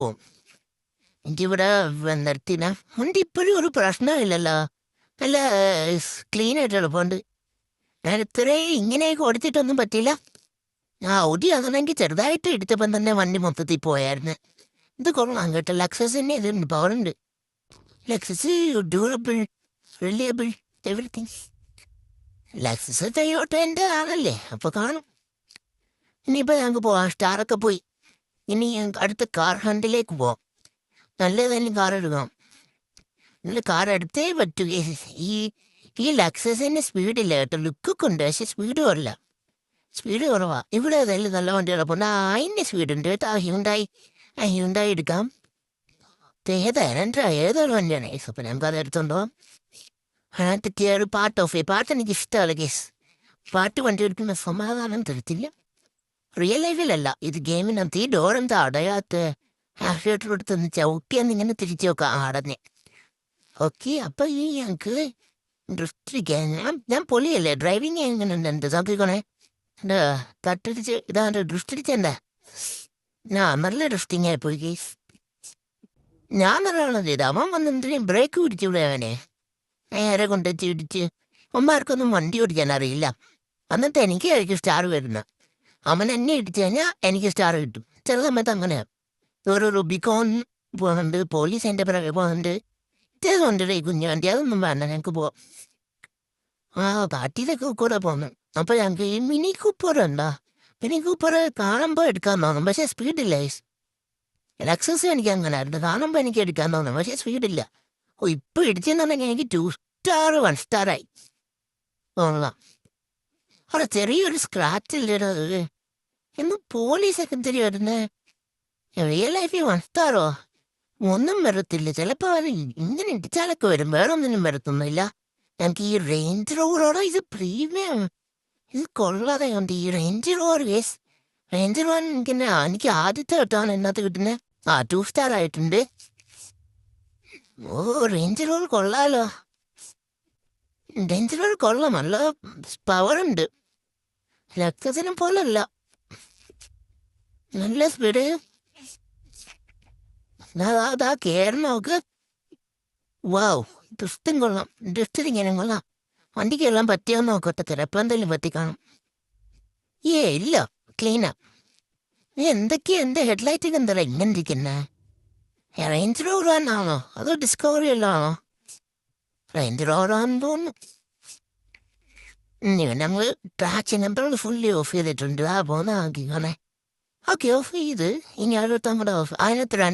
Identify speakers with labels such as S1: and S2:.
S1: ഓ എനിക്കിവിടെ നിർത്തിന ഉണ്ട് ഇപ്പോഴും ഒരു പ്രശ്നമില്ലല്ലോ. നല്ല ക്ലീൻ ആയിട്ട് എളുപ്പമുണ്ട്. ഞാൻ ഇത്രയും ഇങ്ങനെയൊക്കെ ഓടിച്ചിട്ടൊന്നും പറ്റില്ല. ഒടി ആണെങ്കിൽ ചെറുതായിട്ട് ഇടിച്ചപ്പം തന്നെ വണ്ടി മൊത്തത്തിൽ പോയായിരുന്നു. ഇത് കൊള്ളാം കേട്ടോ. ലക്സസിന് ഇതുണ്ട്, പവറുണ്ട്. Lexus durable, reliable, everything. Lexus ടൊയോട്ടേൻ്റെ ആണല്ലേ, അപ്പോൾ കാണും. ഇനിയിപ്പോൾ ഞങ്ങൾക്ക് പോവാം. സ്റ്റാറൊക്കെ പോയി. ഇനി ഞങ്ങൾക്ക് അടുത്ത കാർ ഹണ്ടിലേക്ക് പോവാം. നല്ലതന്നെ കാർ എടുക്കാം. നല്ല കാർ എടുത്തേ പറ്റൂ. ഈ ഈ ലക്സസിന് സ്പീഡില്ല കേട്ടോ. ലുക്കൊക്കെ ഉണ്ട്, പക്ഷെ സ്പീഡ് കുറയില്ല. സ്പീഡ് കുറവാ. ഇവിടെ ഏതായാലും നല്ല വണ്ടികളപ്പോൾ ഉണ്ട്. അതിൻ്റെ സ്പീഡുണ്ട് കേട്ടോ. ആ ഹ്യുണ്ടായി എടുക്കാം. ഏതൊരു വണ്ടിയാണ് കേസ്. അപ്പം ഞങ്ങൾക്ക് അത് എടുത്തുണ്ടോ. അതിനകത്ത് കയറി പാട്ട് എനിക്ക് ഇഷ്ടമല്ല കേസ്. പാട്ട് വണ്ടി എടുക്കുന്ന സമാധാനം തരത്തില്ല. റിയൽ ലൈഫിലല്ല, ഇത് ഗെയിമിനകത്ത്. ഈ ഡോറെന്താ അടയാത്ത? ആക്സിലേറ്റർ എടുത്തൊന്ന് ചവിട്ടിയാന്ന് ഇങ്ങനെ തിരിച്ചു നോക്കാം അടഞ്ഞ്. ഓക്കെ, അപ്പം ഈ ഞങ്ങൾക്ക് ഡ്രിഫ്റ്റിരിക്കാൻ ഞാൻ പൊളിയല്ലേ. ഡ്രൈവിങ് എങ്ങനെയുണ്ട് എൻ്റെ നോക്കിക്കോണേ. എൻ്റെ തട്ടടിച്ച് ഇതാണ്ട് ഡ്രിഫ്റ്റടിച്ചെൻ്റെ. നല്ല ഡ്രിഫ്റ്റിങ് ആയിപ്പോയി കേസ്. ഞാൻ നല്ലതാണ് ചെയ്ത്. അവൻ വന്നെന്തിനും ബ്രേക്ക് പിടിച്ചുവിടെ അവനെ. നേരെ കൊണ്ടുവച്ച് ഇടിച്ച്. അമ്മമാർക്കൊന്നും വണ്ടി ഓടിക്കാൻ അറിയില്ല. എന്നിട്ട് എനിക്കായിരിക്കും സ്റ്റാർ വരുന്നത്. അവൻ എന്നെ ഇടിച്ചു കഴിഞ്ഞാൽ എനിക്ക് സ്റ്റാർ കിട്ടും. ചില സമയത്ത് അങ്ങനെയാണ്. ഒരു റുബിക്കോൺ പോകുന്നുണ്ട്, പോലീസ് എൻ്റെ പിറകെ പോകുന്നുണ്ട്. ഇതേതുണ്ട് ഈ കുഞ്ഞു വണ്ടി, അതൊന്നും വേണ്ട, ഞങ്ങൾക്ക് പോവാം. പാർട്ടിയിലൊക്കെ കൂടെ പോകുന്നു. അപ്പോൾ ഞങ്ങൾക്ക് ഈ മിനി കൂപ്പർ ഉണ്ടോ? മിനി കൂപ്പർ കാണുമ്പോൾ എടുക്കാൻ തോന്നും, പക്ഷേ സ്പീഡില്ല. ലക്സസ് എനിക്ക് അങ്ങനെ ആയിരുന്നു. കാണുമ്പോൾ എനിക്ക് എടുക്കാൻ തോന്നും, പക്ഷേ സ്പീഡില്ല. ഇപ്പോൾ ഇടിച്ചെന്നുണ്ടെങ്കിൽ എനിക്ക് 2 സ്റ്റാർ 1 സ്റ്റാറായി തോന്നാം. അവിടെ ചെറിയൊരു സ്ക്രാച്ചില്ലേ എന്ന് പോലീസൊക്കെ എന്തിരി വരുന്നത്. റിയൽ ലൈഫിൽ 1 സ്റ്റാറോ ഒന്നും വരത്തില്ല. ചിലപ്പോൾ അവർ ഇങ്ങനെ ഇടിച്ചാലൊക്കെ വരും, വേറെ ഒന്നിനും വരത്തൊന്നുമില്ല. ഞങ്ങൾക്ക് ഈ റേഞ്ച് റോവറോടോ, ഇത് പ്രീമിയം, ഇത് കൊള്ളാതെ ഉണ്ട്. ഈ range rover case. Range rover എനിക്ക് ആദ്യത്തെ കേട്ടാണ് എന്നകത്ത് കിട്ടുന്നത്. 2 സ്റ്റാർ ആയിട്ടുണ്ട്. റേഞ്ച് റോവർ കൊള്ളാലോ. റേഞ്ച് റോവർ കൊള്ളാം, നല്ല പവറുണ്ട്. ലക്സസിനും പോലല്ല, നല്ല സ്പീഡ്. അതാ കയറി നോക്ക്. വാവ്, ഡ്രിഫ്റ്റും കൊള്ളാം. ഡ്രിഫ്റ്റിങ്ങനെ കൊള്ളാം. വണ്ടിക്കെല്ലാം പറ്റിയോ നോക്കട്ടെ, ചിലപ്പോൾ എന്തെങ്കിലും പറ്റിക്കാണും. ഇല്ല, ക്ലീനാ. എന്തൊക്കെയാ എൻ്റെ ഹെഡ്ലൈറ്റിന് എന്താ ഇങ്ങനെ ഇരിക്കുന്നത്? റേഞ്ച് റോവർ ആണോ അതോ ഡിസ്കവറി എല്ലാം ആണോ? റേഞ്ച് റോവർ ആണെന്ന് തോന്നുന്നു. നമ്മൾ ട്രാക്ഷൻ നമ്പർ ഫുള്ളി ഓഫ് ചെയ്തിട്ടുണ്ട്. പോകുന്ന ആക്കിക്കോണേ. ഓക്കെ, ഓഫ് ചെയ്ത് ഇനി അടുത്ത അങ്ങോട്ട് ഓഫ്. അതിനകത്ത്